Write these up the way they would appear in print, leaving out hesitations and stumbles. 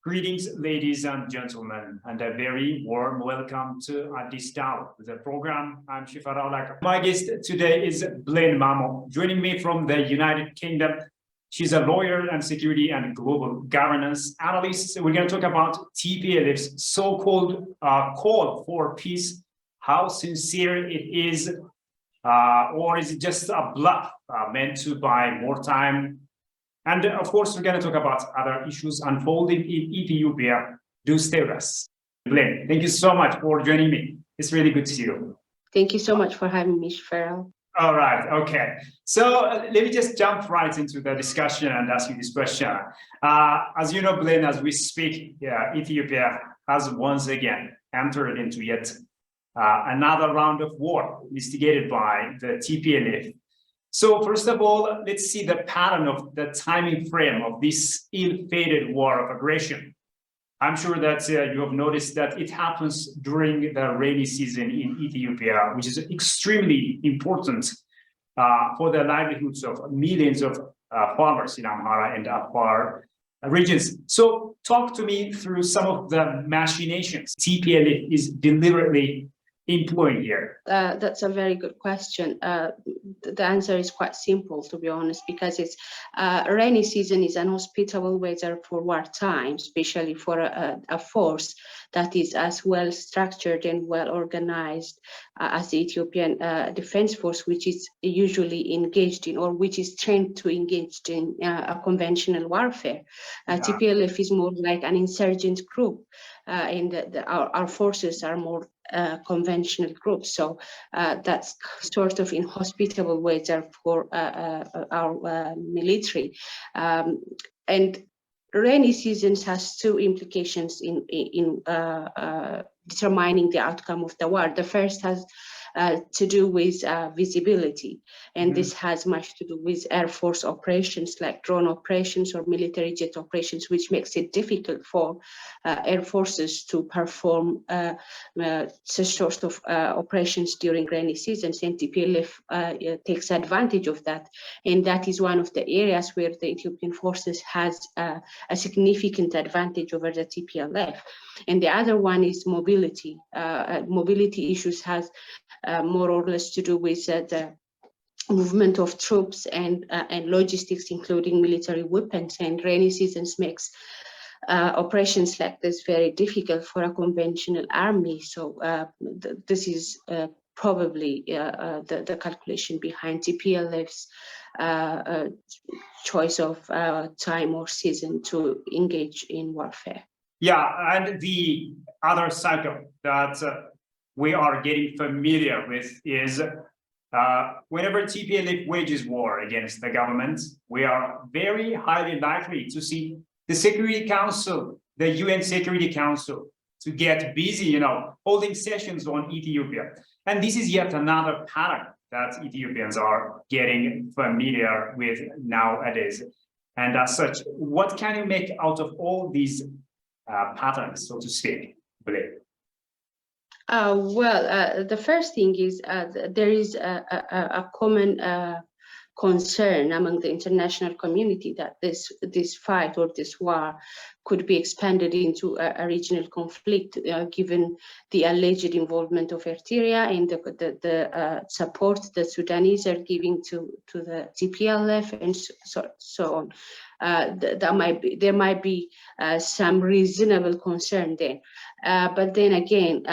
Greetings, ladies and gentlemen, and a very warm welcome to Addis Dialogue, the program. I'm Shifarullah. My guest today is Blen Mamo, joining me from the United Kingdom. She's a lawyer and security and global governance analyst. We're going to talk about TPLF's so-called call for peace, how sincere it is, or is it just a bluff meant to buy more time? And of course, we're going to talk about other issues unfolding in Ethiopia. Do stay with us. Blen, thank you so much for joining me. It's really good to see you. Thank you so much for having me, Farrell. All right, okay. So let me just jump right into the discussion and ask you this question. As you know, Blen, as we speak, Ethiopia has once again entered into yet another round of war instigated by the TPLF. So first of all, let's see the pattern of the timing frame of this ill-fated war of aggression. I'm sure that you have noticed that it happens during the rainy season in Ethiopia, which is extremely important for the livelihoods of millions of farmers in Amhara and Afar regions. So talk to me through some of the machinations TPLF is deliberately employing here. That's a very good question. The answer is quite simple, to be honest, because it's rainy season is an hospitable weather for wartime, especially for a force that is as well structured and well organized as the Ethiopian Defense Force, which is usually engaged in, or which is trained to engage in a conventional warfare. TPLF is more like an insurgent group, and our forces are more conventional groups. So that's sort of inhospitable weather for our military. And rainy seasons has two implications in determining the outcome of the war. The first has to do with visibility, and this has much to do with Air Force operations like drone operations or military jet operations, which makes it difficult for Air Forces to perform such sort of operations during rainy seasons, and TPLF takes advantage of that. And that is one of the areas where the Ethiopian forces has a significant advantage over the TPLF. And the other one is mobility. Mobility issues has more or less to do with the movement of troops and logistics, including military weapons. And rainy seasons makes operations like this very difficult for a conventional army. So this is probably the calculation behind TPLF's choice of time or season to engage in warfare. Yeah, and the other cycle that we are getting familiar with is whenever TPLF wages war against the government, we are very highly likely to see the Security Council, the UN Security Council, to get busy, holding sessions on Ethiopia. And this is yet another pattern that Ethiopians are getting familiar with nowadays. And as such, what can you make out of all these patterns, so to speak, Blen? Well, the first thing is there is a common concern among the international community that this fight or this war could be expanded into a regional conflict, given the alleged involvement of Eritrea and the support the Sudanese are giving to the TPLF and so on. There might be some reasonable concern then. But then again,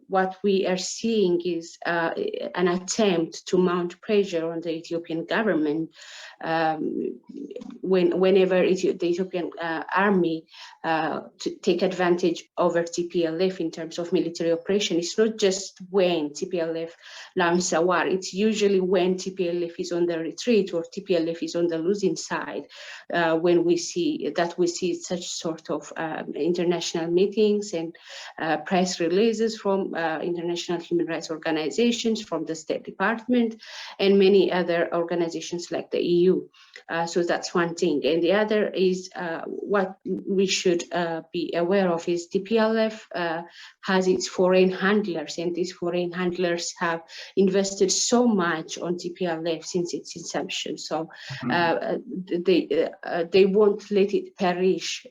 what we are seeing is an attempt to mount pressure on the Ethiopian government whenever the Ethiopian army to take advantage over TPLF in terms of military operation. It's not just when TPLF launches a war, it's usually when TPLF is on the retreat or TPLF is on the losing side, when we see such sort of international meetings and press releases from international human rights organizations, from the State Department, and many other organizations like the EU. So that's one thing. And the other is what we should be aware of is TPLF has its foreign handlers, and these foreign handlers have invested so much on TPLF since its inception. So they won't let it perish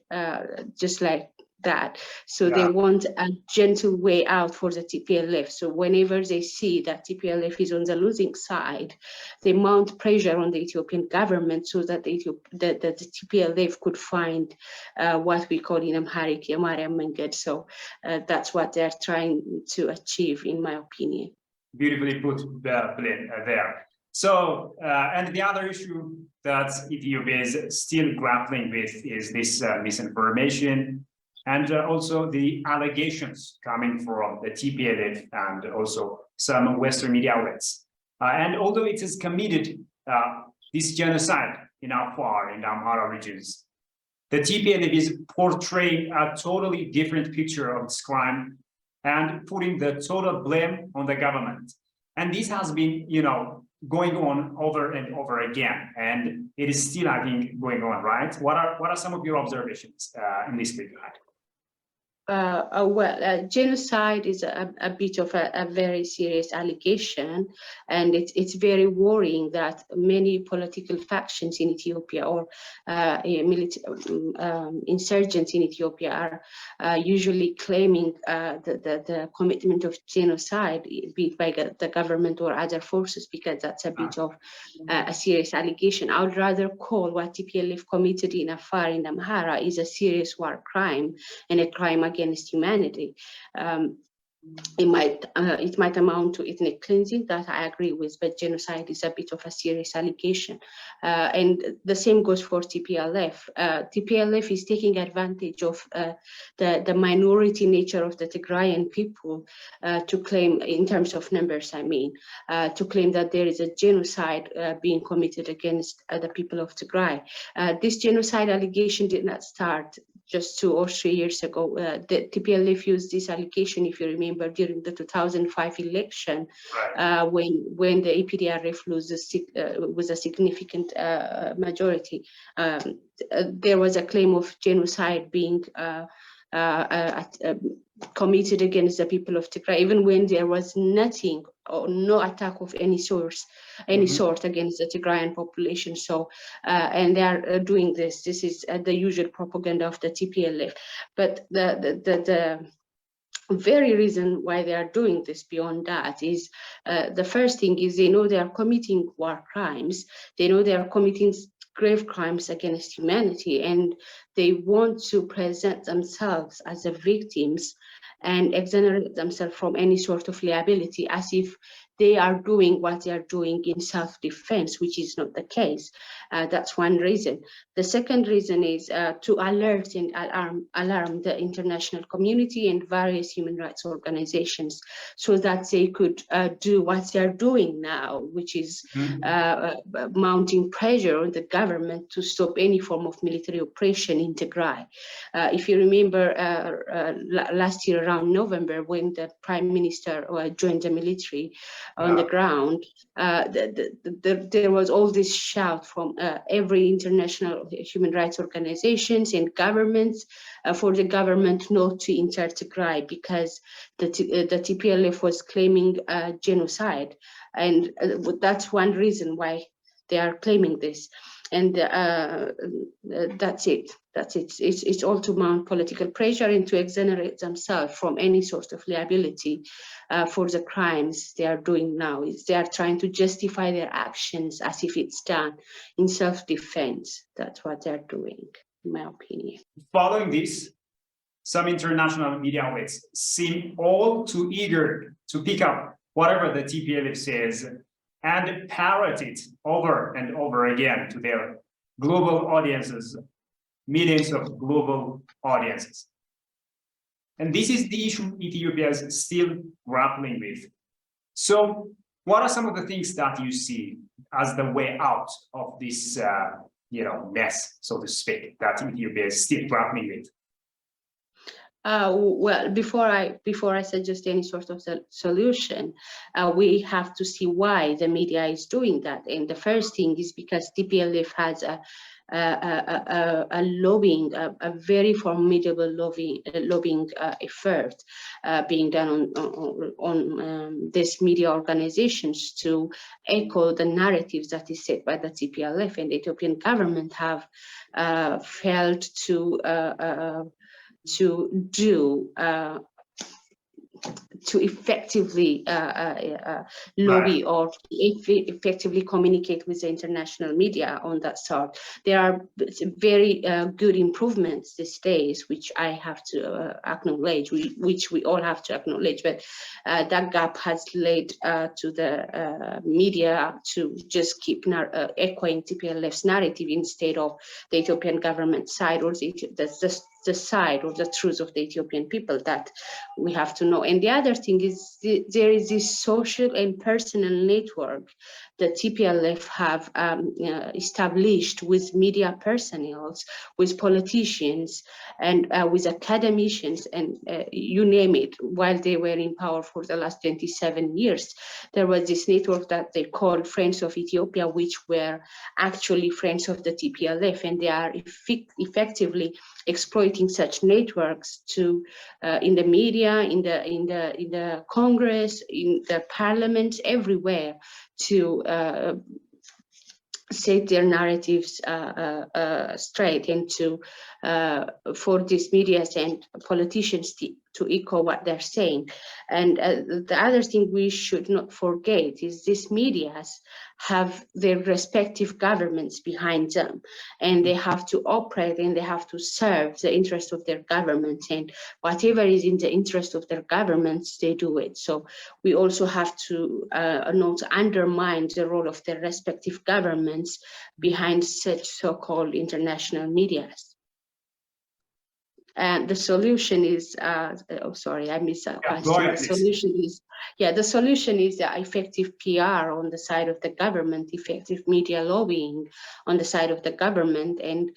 just like that. So they want a gentle way out for the TPLF. So whenever they see that TPLF is on the losing side, they mount pressure on the Ethiopian government so that the TPLF could find what we call in Amharic Yamariam Menged. So that's what they're trying to achieve, in my opinion. Beautifully put, Blen, there. So, and the other issue that Ethiopia is still grappling with is this misinformation, and also the allegations coming from the TPLF and also some Western media outlets. And although it has committed this genocide in Afar, in the Amhara regions, the TPLF is portraying a totally different picture of this crime and putting the total blame on the government. And this has been, going on over and over again, and it is still, I think, going on, right? What are some of your observations in this regard? Genocide is a bit of a very serious allegation, and it's very worrying that many political factions in Ethiopia or insurgents in Ethiopia are usually claiming the commitment of genocide, be it by the government or other forces, because that's a bit of a serious allegation. I would rather call what TPLF committed in Afar, in Amhara, is a serious war crime and a crime against humanity. It might amount to ethnic cleansing, that I agree with, but genocide is a bit of a serious allegation. And the same goes for TPLF. TPLF is taking advantage of the minority nature of the Tigrayan people to claim, in terms of numbers, I mean, to claim that there is a genocide being committed against the people of Tigray. This genocide allegation did not start just 2 or 3 years ago. The TPLF used this allegation, if you remember, during the 2005 election, when the APDRF was a significant majority. There was a claim of genocide being committed against the people of Tigray, even when there was nothing or no attack of any sort against the Tigrayan population. So, and they are doing this. This is the usual propaganda of the TPLF. But the very reason why they are doing this beyond that is the first thing is they know they are committing war crimes. They know they are committing grave crimes against humanity, and they want to present themselves as the victims and exonerate themselves from any sort of liability, as if they are doing what they are doing in self-defense, which is not the case. That's one reason. The second reason is to alert and alarm the international community and various human rights organizations, so that they could do what they are doing now, which is mounting pressure on the government to stop any form of military oppression in Tigray. If you remember last year around November, when the Prime Minister joined the military on the ground, there was all this shout from every international human rights organizations and governments for the government not to enter Tigray, because the TPLF was claiming genocide. And that's one reason why they are claiming this. And that's it. It's all to mount political pressure and to exonerate themselves from any sort of liability for the crimes they are doing now. They are trying to justify their actions as if it's done in self-defense. That's what they're doing, in my opinion. Following this, some international media outlets seem all too eager to pick up whatever the TPLF says and parrot it over and over again to their global audiences, millions of global audiences. And this is the issue Ethiopia is still grappling with. So what are some of the things that you see as the way out of this mess, so to speak, that Ethiopia is still grappling with? Well, before I suggest any sort of solution, we have to see why the media is doing that. And the first thing is because TPLF has a lobbying, a very formidable lobbying effort being done on these media organizations to echo the narratives that is set by the TPLF, and the Ethiopian government have failed to do to effectively lobby or effectively communicate with the international media on that sort. There are very good improvements these days, which I have to acknowledge, which we all have to acknowledge, but that gap has led to the media to just keep echoing TPLF's narrative instead of the Ethiopian government side, or the side or the truth of the Ethiopian people that we have to know. And the other thing is there is this social and personal network that TPLF have established with media personnel, with politicians, and with academicians, and you name it. While they were in power for the last 27 years, there was this network that they called Friends of Ethiopia, which were actually friends of the TPLF, and they are effectively exploiting such networks to in the media, in the Congress, in the parliament, everywhere, to set their narratives straight, and to for these media and politicians to echo what they're saying. And the other thing we should not forget is these medias have their respective governments behind them, and they have to operate and they have to serve the interest of their governments, and whatever is in the interest of their governments, they do it. So we also have to not undermine the role of their respective governments behind such so-called international medias. And the solution is, oh, sorry, I missed that question. The solution is, the solution is the effective PR on the side of the government, effective media lobbying on the side of the government, and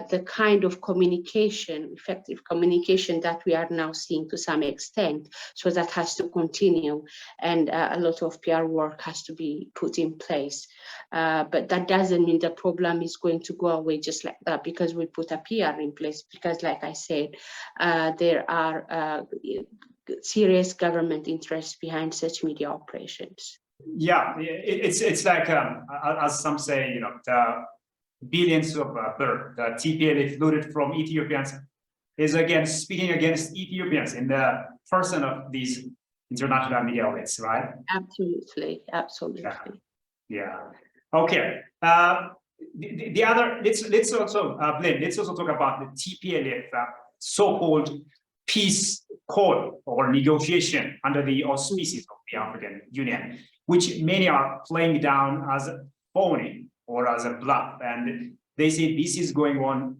the kind of communication, effective communication that we are now seeing to some extent. So that has to continue, and a lot of PR work has to be put in place. But that doesn't mean the problem is going to go away just like that because we put a PR in place, because like I said, there are serious government interests behind such media operations. Yeah, it's like as some say, you know, the billions of birds the TPLF looted from Ethiopians is again speaking against Ethiopians in the person of these international media outlets, right? Absolutely, absolutely. Yeah. Okay. The other, let's also Blen, let's also talk about the TPLF so-called peace call or negotiation under the auspices of the African Union, which many are playing down as phony or as a bluff, and they say this is going on,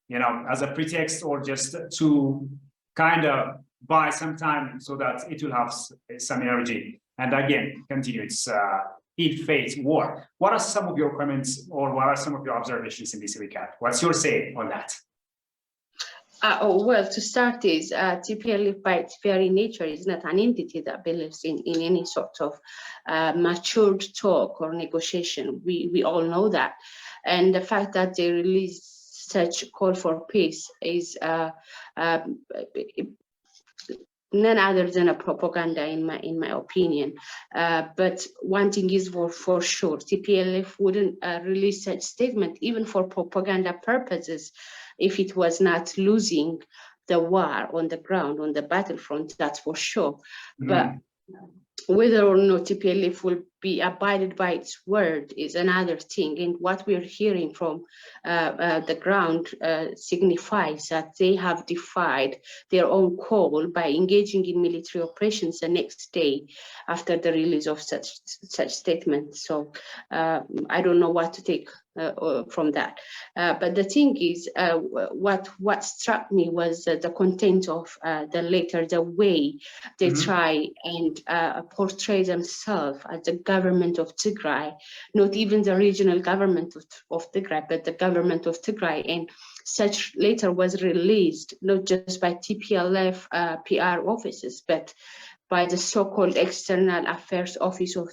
you know, as a pretext or just to kind of buy some time so that it will have some energy and again continue its ill-fated war. What are some of your comments or what are some of your observations in this regard? What's your say on that? Well, to start is TPLF by its very nature is not an entity that believes in any sort of matured talk or negotiation. We all know that. And the fact that they release such call for peace is none other than a propaganda in my opinion. But one thing is for sure, TPLF wouldn't release such statement even for propaganda purposes if it was not losing the war on the ground, on the battlefront, that's for sure. But whether or not TPLF will be abided by its word is another thing. And what we're hearing from the ground signifies that they have defied their own call by engaging in military operations the next day after the release of such statements. So I don't know what to take from that. But the thing is, what struck me was the content of the letter, the way they try and portray themselves as the government of Tigray, not even the regional government of Tigray, but the government of Tigray. And such letter was released not just by TPLF PR offices, but by the so-called External Affairs Office of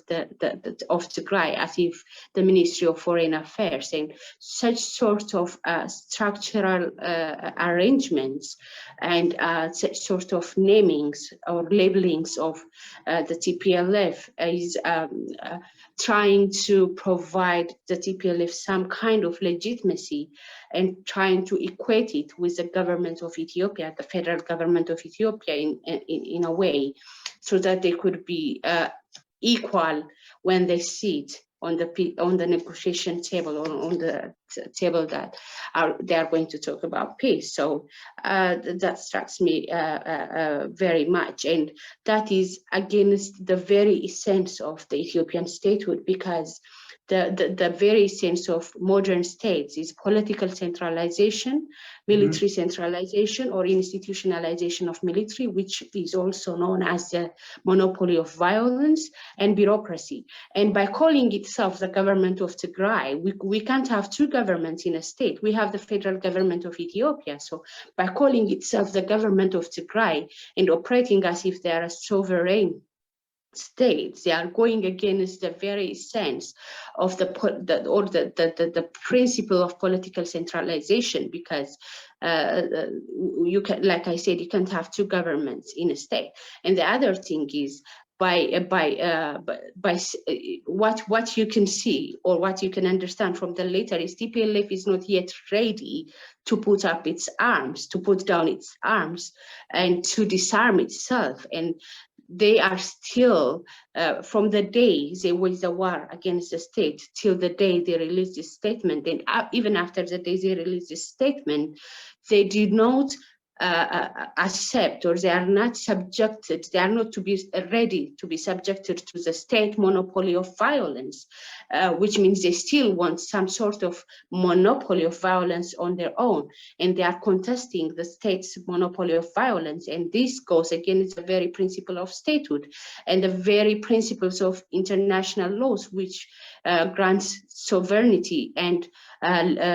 of Tigray, as if the Ministry of Foreign Affairs, and such sort of structural arrangements and such sort of namings or labelings of the TPLF is trying to provide the TPLF some kind of legitimacy and trying to equate it with the government of Ethiopia, the federal government of Ethiopia in a way, so that they could be equal when they sit on the negotiation table or on the table that they are going to talk about peace. So that strikes me very much, and that is against the very essence of the Ethiopian statehood, because the very sense of modern states is political centralization, military centralization, or institutionalization of military, which is also known as the monopoly of violence and bureaucracy. And by calling itself the government of Tigray, we can't have two governments in a state. We have the federal government of Ethiopia. So by calling itself the government of Tigray and operating as if they are a sovereign states, they are going against the very sense of the principle of political centralization, because you can, like I said, you can't have two governments in a state. And the other thing is, by what you can see or what you can understand from the letter is TPLF is not yet ready to put up its arms, to put down its arms, and to disarm itself. And they are still, from the day they waged the war against the state till the day they released this statement, and even after the day they released this statement, they did not accept, or they are not subjected, they are not to be ready to be subjected to the state monopoly of violence, which means they still want some sort of monopoly of violence on their own, and they are contesting the state's monopoly of violence. And this goes against the very principle of statehood and the very principles of international laws, which grants sovereignty and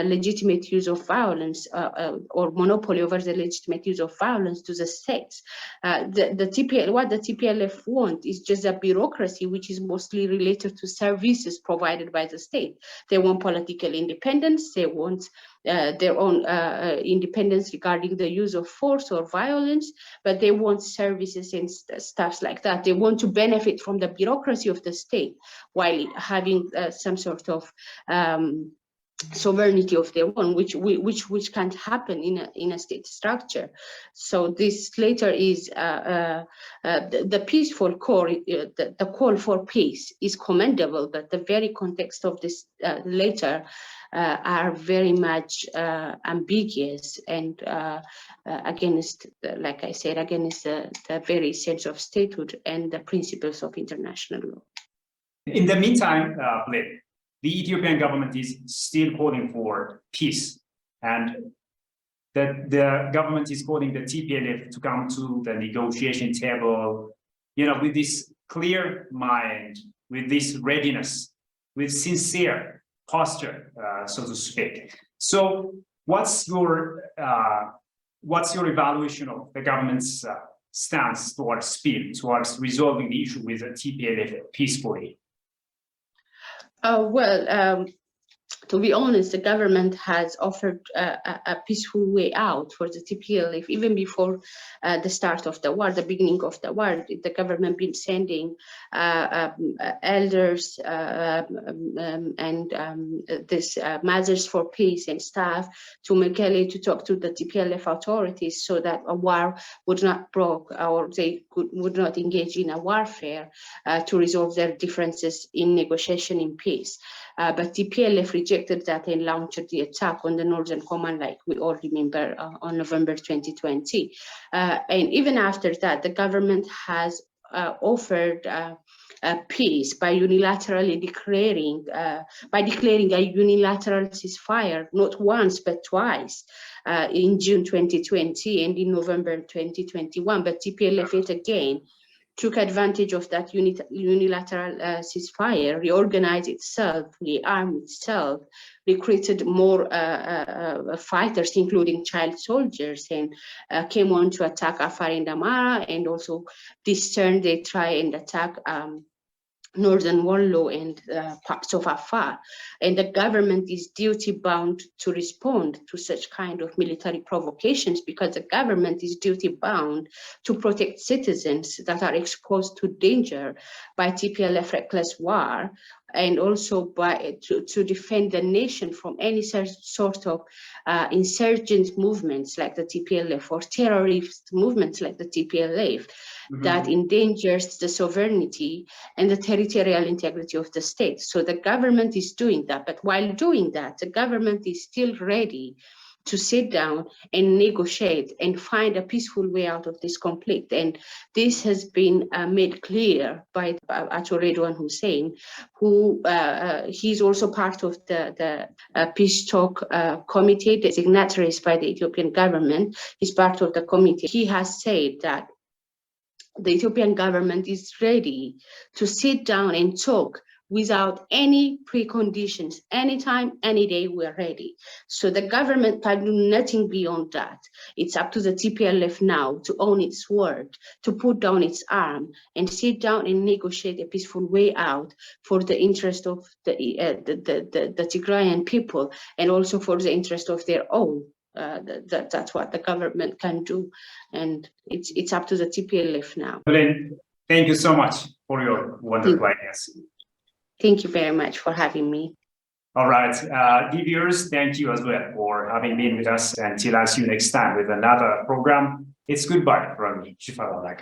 legitimate use of violence, or monopoly over the legitimate use of violence to the states. What the TPLF want is just a bureaucracy which is mostly related to services provided by the state. They want political independence, they want their own independence regarding the use of force or violence, but they want services and stuff like that. They want to benefit from the bureaucracy of the state while having some sort of sovereignty of their own, which can't happen in a state structure. So this later is the peaceful core, the call for peace is commendable, but the very context of this later are very much ambiguous and against, like I said, against the very sense of statehood and the principles of international law. In the meantime, Blen, the Ethiopian government is still calling for peace, and the government is calling the TPLF to come to the negotiation table, with this clear mind, with this readiness, with sincere posture, so to speak. So, what's your evaluation of the government's stance towards speed, towards resolving the issue with the TPLF peacefully? To be honest, the government has offered a peaceful way out for the TPLF even before the start of the war, the beginning of the war. The government been sending elders and this measures for peace and staff to Mekelle to talk to the TPLF authorities so that a war would not break, or they would not engage in a warfare to resolve their differences in negotiation in peace. But TPLF rejected that and launched the attack on the Northern Command, like we all remember, on November 2020. And even after that, the government has offered peace by unilaterally declaring a unilateral ceasefire, not once but twice, in June 2020 and in November 2021. But TPLF yet again took advantage of that unilateral ceasefire, reorganized itself, rearmed itself, recruited more fighters, including child soldiers, and came on to attack Afar and Amara, and also this turn they try and attack Northern Wallo and parts of Afar, and the government is duty bound to respond to such kind of military provocations, because the government is duty bound to protect citizens that are exposed to danger by TPLF reckless war, and also to defend the nation from any sort of insurgent movements like the TPLF or terrorist movements like the TPLF that endangers the sovereignty and the territorial integrity of the state. So the government is doing that, but while doing that, the government is still ready to sit down and negotiate and find a peaceful way out of this conflict. And this has been made clear by Ato Redouan Hussein, who he's also part of the peace talk committee, the signatories by the Ethiopian government. He's part of the committee. He has said that the Ethiopian government is ready to sit down and talk without any preconditions. Anytime, any day, we're ready. So the government can do nothing beyond that. It's up to the TPLF now to own its word, to put down its arm and sit down and negotiate a peaceful way out for the interest of the Tigrayan people, and also for the interest of their own. That's what the government can do, and it's up to the TPLF now. Blen, thank you so much for your wonderful ideas. Thank you very much for having me. All right, dear viewers, thank you as well for having been with us. Until I see you next time with another program, it's goodbye from me, Shifallah.